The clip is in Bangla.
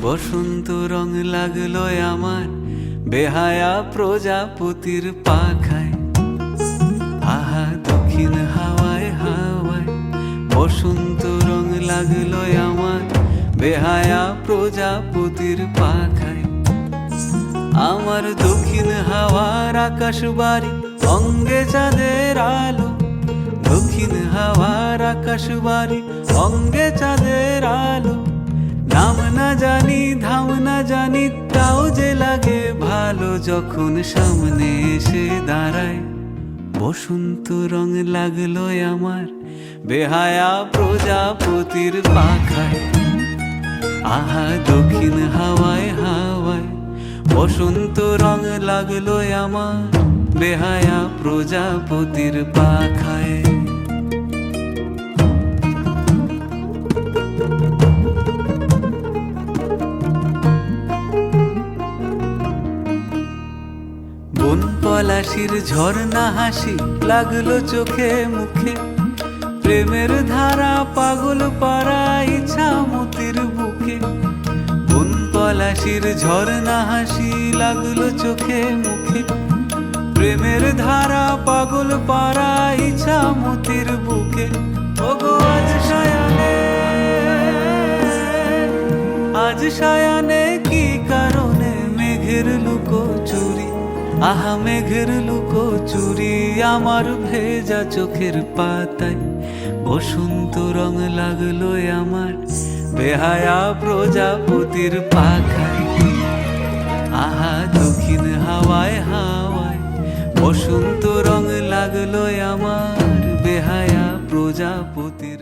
বসন্ত রং লাগলো আমার বেহায়া প্রজাপতির পাখায়। আহা দক্ষিণ হাওয়ায় হাওয়ায় বসন্ত রং লাগলো আমার বেহায়া প্রজাপতির পাখায়। আমার দক্ষিণ হাওয়ার আকাশ বাড়ি অঙ্গে চাঁদের আলো, দক্ষিণ হাওয়ার আকাশ বাড়ি অঙ্গে চাঁদের আলো। নাম না জানি ধাম না জানি তাও যে লাগে ভালো যখন সামনে এসে দাঁড়ায়। বসন্ত রং লাগলো আমার বেহায়া প্রজাপতির পাখায়। আহা দক্ষিণ হাওয়ায় হাওয়ায় বসন্ত রং লাগলো আমার বেহায়া প্রজাপতির পাখায়। বন পলাশির ঝর্ণা হাসি লাগলো চোখে মুখে, প্রেমের ধারা পাগল পাড়া ইচ্ছা মতির বুকে। বন পলাশির ঝর্ণা হাসি লাগলো চোখে মুখে, প্রেমের ধারা পাগল পাড়া ইচ্ছা মতির বুকে। ওগো আজ সায়ানে, আজ সায়ানে কি কারণে মেঘের লুকো চুরি, আহা মেঘের লুকো চুরি আমার ভেজা চোখের পাতায়। বসন্ত রং লাগলো আমার বেহায়া প্রজাপতির পাখায়। আহা দক্ষিণ হাওয়ায় হাওয়ায় বসন্ত রং লাগলো আমার বেহায়া প্রজাপতির